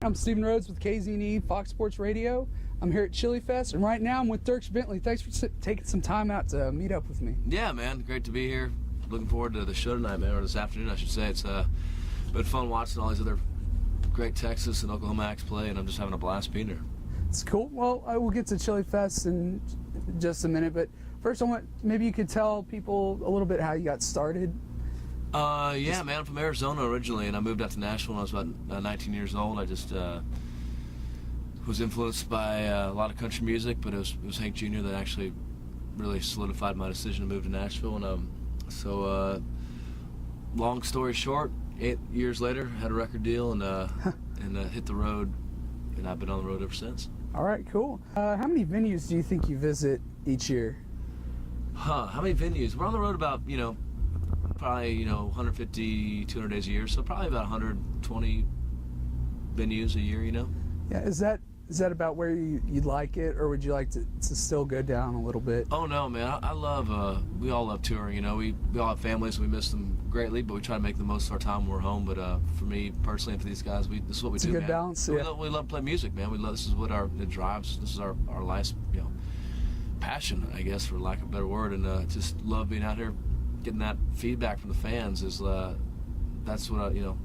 I'm Stephen Rhodes with KZNE Fox Sports Radio. I'm here at Chilifest, and right now I'm with Dierks Bentley. Thanks for taking some time out to meet up with me. Yeah, man, great to be here. Looking forward to the show tonight, man, or this afternoon, I should say. It's been fun watching all these other great Texas and Oklahoma acts play, and I'm just having a blast being here. It's cool. Well, we'll get to Chilifest in just a minute, but first I want maybe you could tell people a little bit how you got started. Yeah, man, I'm from Arizona originally, and I moved out to Nashville when I was about 19 years old. I just was influenced by a lot of country music, but it was Hank Jr. that actually really solidified my decision to move to Nashville. And so, long story short, 8 years later, had a record deal and hit the road, and I've been on the road ever since. All right, cool. How many venues do you think you visit each year? How many venues? We're on the road about, probably 150, 200 days a year, so probably about 120 venues a year. Yeah, is that about where you'd like it, or would you like to still go down a little bit? Oh no, man, I love we all love touring. We all have families, we miss them greatly, but we try to make the most of our time when we're home. But for me personally, and for these guys, this is what we do. It's a good man. balance. We love to play music, man. This is what it drives. This is our life's passion, I guess, for lack of a better word, and just love being out here. Getting that feedback from the fans is that's what when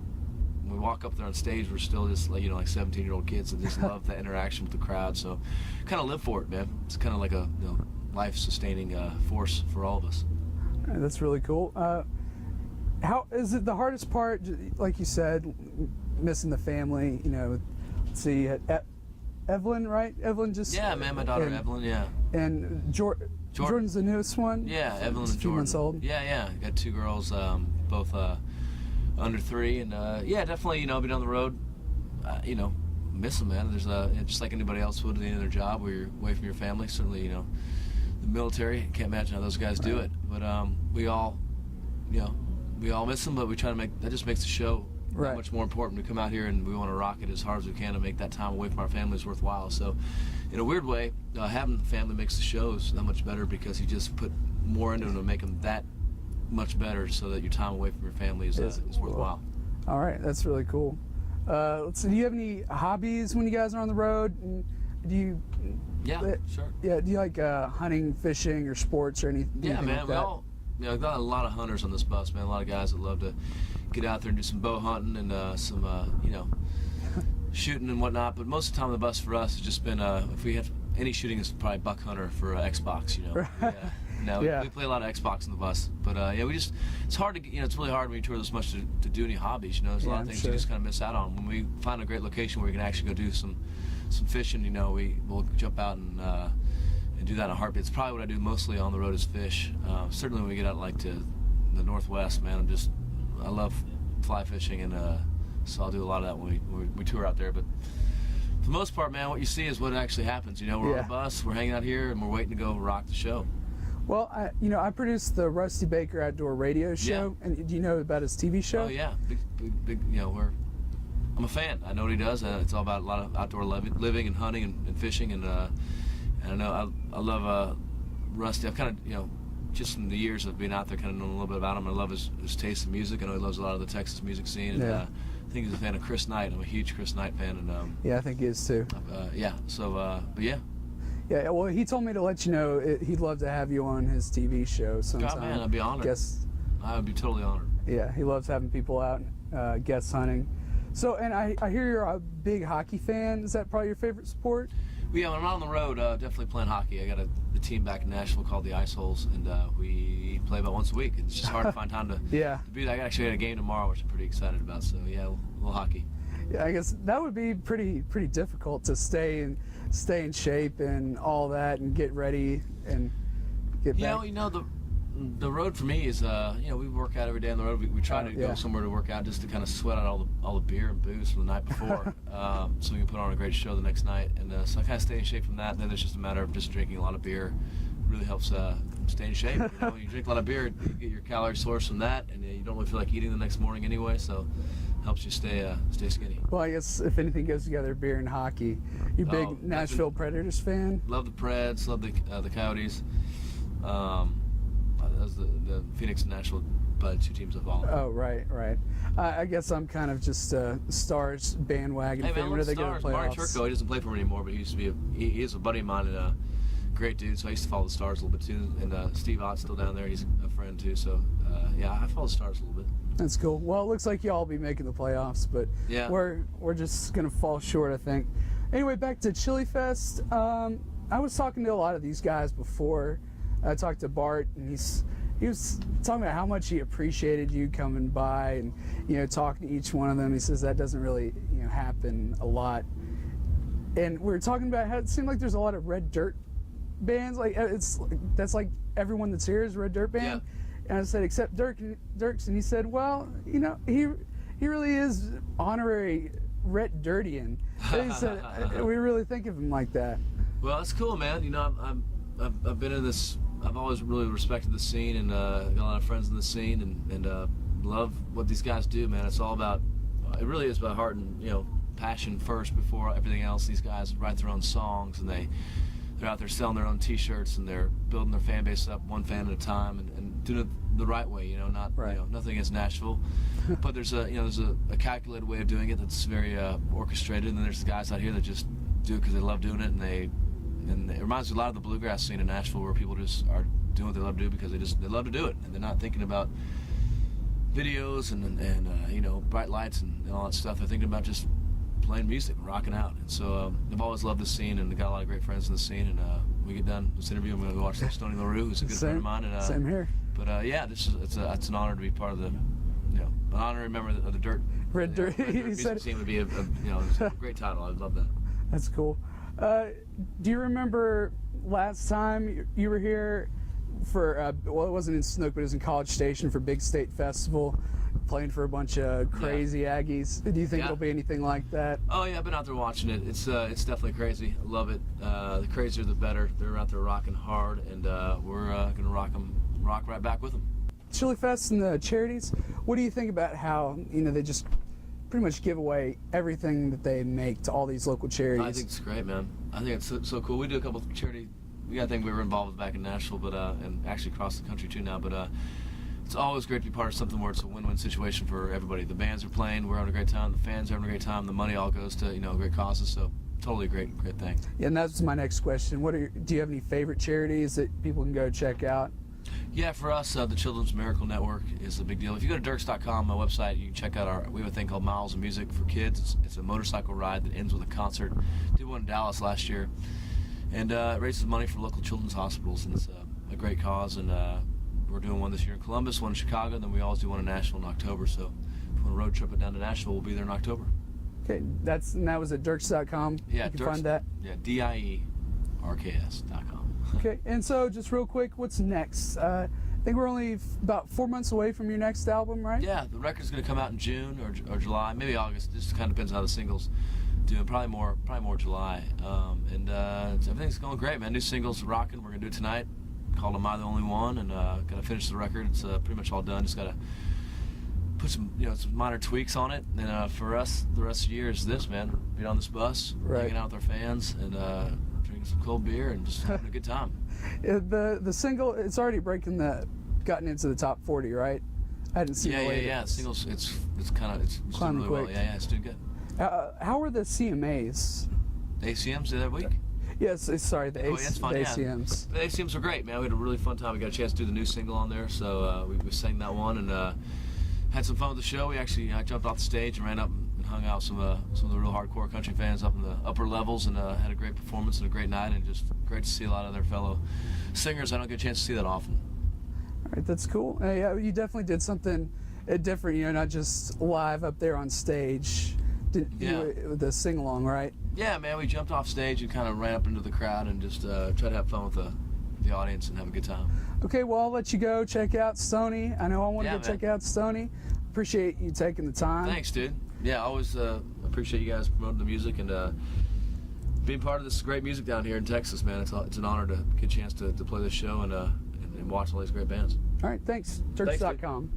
we walk up there on stage, we're still just like 17-year-old kids and just love that interaction with the crowd. So kind of live for it, man. It's kind of like a life-sustaining force for all of us. That's really cool. How is it the hardest part? Like you said, missing the family. Let's see, Evelyn, right? Evelyn just man, my daughter Evelyn, and Jordan's the newest one. Yeah, Evelyn and Jordan. 2 months old. Yeah. Got 2 girls, both under 3, and definitely being on the road, miss them, man. There's just like anybody else would at the end of their job, where you're away from your family. Certainly, the military. Can't imagine how those guys do it, but we all miss them. But we try to that just makes the show that much more important. We come out here and we want to rock it as hard as we can to make that time away from our families worthwhile. So, in a weird way, having family makes the shows that much better, because you just put more into them to make them that much better, so that your time away from your family is worthwhile. All right, that's really cool. Let's see. Do you have any hobbies when you guys are on the road? And do you? Yeah, sure. Yeah. Do you like hunting, fishing, or sports, or anything? Yeah, man. Like We all. I've got a lot of hunters on this bus, man. A lot of guys that love to get out there and do some bow hunting and some, shooting and whatnot. But most of the time on the bus for us has just been, if we have any shooting, is probably buck hunter for Xbox. We play a lot of Xbox on the bus. But it's hard to, it's really hard when you tour this much to do any hobbies. There's a lot of things you just kind of miss out on. When we find a great location where we can actually go do some fishing, we'll jump out and do that in a heartbeat. It's probably what I do mostly on the road is fish. Certainly when we get out to the Northwest, man, I love fly fishing, and so I'll do a lot of that when we tour out there. But for the most part, man, what you see is what actually happens. We're on the bus, we're hanging out here, and we're waiting to go rock the show. Well, I produced the Rusty Baker Outdoor Radio Show, and do you know about his TV show? Oh yeah, big. I'm a fan. I know what he does. It's all about a lot of outdoor living and hunting and fishing, and I know I love Rusty. I've kind of just in the years of being out there, kind of known a little bit about him. I love his taste in music. I know he loves a lot of the Texas music scene, and I think he's a fan of Chris Knight. I'm a huge Chris Knight fan, and I think he is too. But yeah. Yeah, well, he told me to let you know he'd love to have you on his TV show sometime. God, man, I'd be honored. I would be totally honored. Yeah, he loves having people out guest hunting. So, and I hear you're a big hockey fan. Is that probably your favorite sport? Yeah, when I'm out on the road, definitely playing hockey. I got the team back in Nashville called the Ice Holes, and we play about once a week. It's just hard to find time to be there. I actually got a game tomorrow, which I'm pretty excited about. So yeah, a little hockey. Yeah, I guess that would be pretty difficult to stay in shape and all that, and get ready and get back. The road for me is we work out every day on the road. We try to go somewhere to work out, just to kind of sweat out all the beer and booze from the night before, so we can put on a great show the next night. And so I kind of stay in shape from that. Then it's just a matter of just drinking a lot of beer. Really helps stay in shape. When you drink a lot of beer, you get your calorie source from that, and you don't really feel like eating the next morning anyway. So helps you stay skinny. Well, I guess if anything goes together, beer and hockey. You big Nashville Predators fan? Love the Preds. Love the Coyotes. as the Phoenix and Nashville two teams I follow. Oh, right. I guess I'm kind of just a Stars bandwagon Hey fan. man, Where look they at go to Stars. playoffs? Marty Turco, he doesn't play for him anymore, but he used to be he is a buddy of mine and a great dude. So I used to follow the Stars a little bit too. And Steve Ott's still down there. He's a friend too. So yeah, I follow the Stars a little bit. That's cool. Well, it looks like y'all will be making the playoffs, but Yeah. we're just gonna fall short, I think. Anyway, back to Chilifest. I was talking to a lot of these guys before. I talked to Bart, and he was talking about how much he appreciated you coming by and, you know, talking to each one of them. He says that doesn't really, you know, happen a lot. And we were talking about how it seemed like there's a lot of red dirt bands. Like that's like everyone that's here is a red dirt band. Yeah. And I said, except Dierks, and he said, well, you know, he really is honorary red dirtian. And he said, we really think of him like that. Well, that's cool, man. You know, I've been in this. I've always really respected the scene, and got a lot of friends in the scene, and love what these guys do, man. It's all about. It really is about heart and, you know, passion first before everything else. These guys write their own songs, and they're out there selling their own T-shirts, and they're building their fan base up one fan at a time, and doing it the right way. You know, not right. You know, nothing against Nashville, but there's a calculated way of doing it that's very orchestrated, and then there's the guys out here that just do it because they love doing it, and it reminds me a lot of the bluegrass scene in Nashville, where people just are doing what they love to do because they love to do it, and they're not thinking about videos and you know, bright lights and all that stuff. They're thinking about just playing music and rocking out. And so I've always loved the scene, and got a lot of great friends in the scene. And when we get done this interview, I'm going to go watch Stoney LaRue, who's a good friend of mine. And, same here. But yeah, it's an honor to be part of the, you know, an honorary member of the Red Dirt. He said it. Team would be a you know, it's a great title. I love that. That's cool. Do you remember last time you were here for, well, it wasn't in Snook, but it was in College Station for Big State Festival, playing for a bunch of crazy Aggies? Do you think it'll be anything like that? Oh yeah, I've been out there watching it. It's definitely crazy. I love it. The crazier the better. They're out there rocking hard, and we're gonna rock right back with them. Chilifest and the charities, what do you think about how, you know, they just pretty much give away everything that they make to all these local charities? I think it's great, man. I think it's so cool. We do a couple of charity. We got a thing we were involved with back in Nashville, but and actually across the country too now. But it's always great to be part of something where it's a win-win situation for everybody. The bands are playing, we're having a great time. The fans are having a great time. The money all goes to, you know, great causes. So totally great thing. Yeah, and that's my next question. Do you have any favorite charities that people can go check out? Yeah, for us, the Children's Miracle Network is a big deal. If you go to Dierks.com, my website, you can check out we have a thing called Miles of Music for Kids. It's a motorcycle ride that ends with a concert. Did one in Dallas last year, and it raises money for local children's hospitals, and it's a great cause. And we're doing one this year in Columbus, one in Chicago, and then we always do one in Nashville in October. So if you want to road trip it down to Nashville, we'll be there in October. Okay, that was at Dierks.com. Yeah, you can find that. Yeah, DIERKS.com. Okay, and so just real quick, what's next? I think we're only about 4 months away from your next album, right? Yeah, the record's going to come out in June or July, maybe August. It just kind of depends on how the singles do. Probably more July. And everything's going great, man. New singles rocking. We're going to do it tonight. Called Am I the Only One? And got to finish the record. It's pretty much all done. Just got to put some minor tweaks on it. And for us, the rest of the year is this, man. Being on this bus, hanging out with our fans, and drinking some cold beer and just having a good time. The single, it's already gotten into the top 40, right? I hadn't seen the latest. Yeah. The singles, it's doing really well. Yeah, it's doing good. How were the CMAs? The ACMs the other week? Yes, sorry, the ACMs. The ACMs were great, man. We had a really fun time. We got a chance to do the new single on there, so we sang that one and had some fun with the show. I jumped off the stage and ran up and hung out with some of the real hardcore country fans up in the upper levels, and had a great performance and a great night, and just great to see a lot of their fellow singers. I don't get a chance to see that often. All right, that's cool. Yeah, you definitely did something different, you know, not just live up there on stage. With the sing-along, right? Yeah, man, we jumped off stage and kind of ran up into the crowd and just tried to have fun with the audience and have a good time. Okay, well, I'll let you go check out Stoney. I know I want to go check out Stoney. Appreciate you taking the time. Thanks, dude. Yeah, I always appreciate you guys promoting the music and being part of this great music down here in Texas, man. It's an honor to get a chance to play this show and watch all these great bands. All right, thanks. Dierks.com.